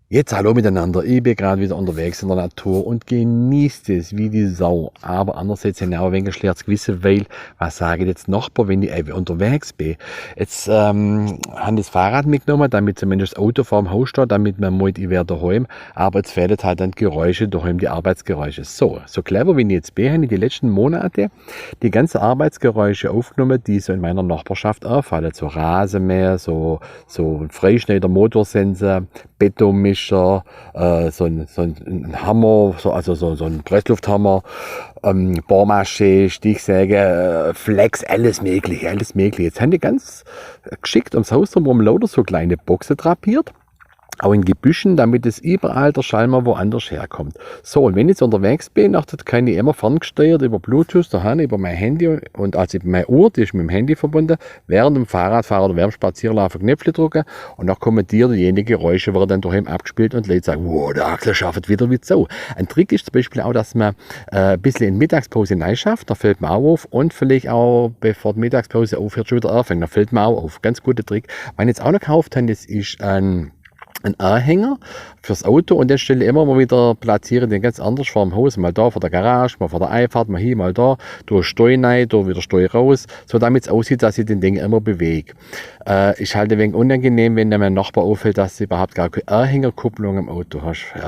Jetzt hallo miteinander, ich bin gerade wieder unterwegs in der Natur und genießt es wie die Sau. Aber andererseits habe ich auch ein wenig ein schlechtes Gewissen, weil, was sagen jetzt Nachbarn, wenn ich unterwegs bin? Jetzt haben das Fahrrad mitgenommen, damit zumindest das Auto vor dem Haus steht, damit man meint, ich wäre daheim. Aber jetzt fehlen halt dann die Geräusche daheim, die Arbeitsgeräusche. So clever wie ich jetzt bin, habe ich die letzten Monate die ganzen Arbeitsgeräusche aufgenommen, die so in meiner Nachbarschaft auffallen. So Rasenmäher, so ein Freischneider, Motorsense, Betonmischer, so ein Hammer, so ein Presslufthammer, Bohrmasche, Stichsäge, Flex, alles Mögliche, alles Mögliche. Jetzt haben die ganz geschickt ums Haus drumherum lauter so kleine Boxen drapiert. Auch in Gebüschen, damit es überall der Schall mal woanders herkommt. So, und wenn ich jetzt unterwegs bin, kann ich immer ferngesteuert über Bluetooth daheim, über mein Handy und also meine Uhr, die ist mit dem Handy verbunden, während dem Fahrradfahren oder während dem Spazierlaufen Knöpfe drücken und dann kommentiert jene Geräusche, werden dann daheim abgespielt und Leute sagen, wow, der Axel schafft wieder wie so. Ein Trick ist zum Beispiel auch, dass man ein bisschen in Mittagspause neu schafft, da fällt man auch auf und vielleicht auch, bevor die Mittagspause aufhört, schon wieder anfängt, da fällt man auch auf. Ganz guter Trick. Was ich jetzt auch noch gekauft habe, das ist ein Anhänger fürs Auto und den stelle ich immer mal wieder platzieren, den ganz anders vor dem Haus, mal da vor der Garage, mal vor der Einfahrt, mal hier, mal da, durch Steu rein, durch wieder Steu raus, so damit es aussieht, dass ich den Ding immer bewege. Ist halt ein wenig unangenehm, wenn der mein Nachbar auffällt, dass du überhaupt gar keine Anhängerkupplung im Auto hast. Ich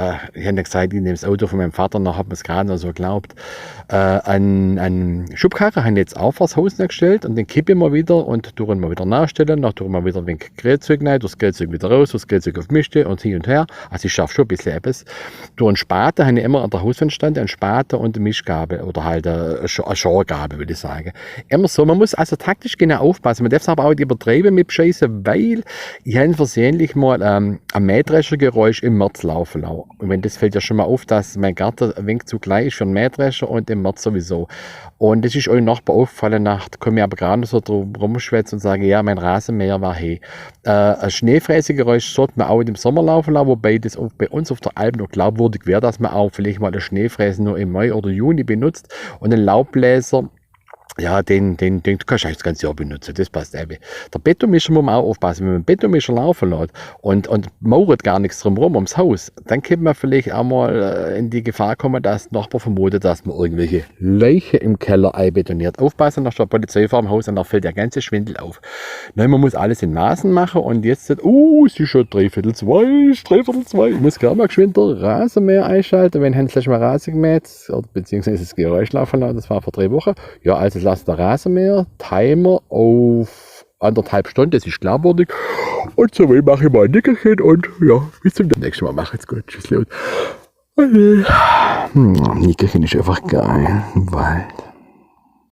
habe ja gesagt, ich nehme das Auto von meinem Vater, noch hat man es gerade noch so geglaubt. Einen Schubkarren habe ich jetzt auch vors Haus gestellt und den kippe ich mal wieder und tue ihn mal wieder nachstellen, dann tue ich mal wieder ein wenig Grillzeug rein, das Grillzeug wieder raus, das Grillzeug auf mich und hin und her. Also ich schaffe schon ein bisschen etwas. Durch einen Spaten habe ich immer an der Hauswand standen, einen Spaten und eine Mischgabel oder halt eine Schorgabel, würde ich sagen. Immer so, man muss also taktisch genau aufpassen. Man darf es aber auch nicht übertreiben mit Scheiße, weil ich habe versehentlich mal ein Mähdreschergeräusch im März laufen lassen. Und wenn das fällt ja schon mal auf, dass mein Garten ein wenig zu klein ist für einen Mähdrescher und im März sowieso. Und das ist euch Nachbar aufgefallen, da komme ich aber gerade so drum rumschwätzen und sage, ja, mein Rasenmäher war hey. Ein Schneefräsegeräusch sollte man auch im Sommer laufen lassen, wobei das auch bei uns auf der Alp noch glaubwürdig wäre, dass man auch vielleicht mal eine Schneefräse nur im Mai oder Juni benutzt und einen Laubbläser. Ja, den kannst du eigentlich das ganze Jahr benutzen, das passt eben. Der Betonmischer muss man auch aufpassen, wenn man einen Betonmischer laufen lässt und mauert gar nichts drumherum ums Haus, dann könnte man vielleicht auch mal in die Gefahr kommen, dass der Nachbar vermutet, dass man irgendwelche Leiche im Keller einbetoniert. Aufpassen, da steht Polizei vor dem Haus und da fällt der ganze Schwindel auf. Nein, man muss alles in Maßen machen und jetzt, es ist schon 3/4, ich muss gerade mal geschwind den Rasenmäher einschalten, wenn Hans mal Rasen gemäht, beziehungsweise das Geräusch laufen lassen, das war vor 3 Wochen. Ja, also lasse der Rasenmäher, Timer auf 1,5 Stunden, das ist glaubwürdig. Und so mache ich mal ein Nickerchen und ja, bis zum nächsten Mal. Macht's gut. Tschüss, Leute. Nickerchen ist einfach geil. Im Wald.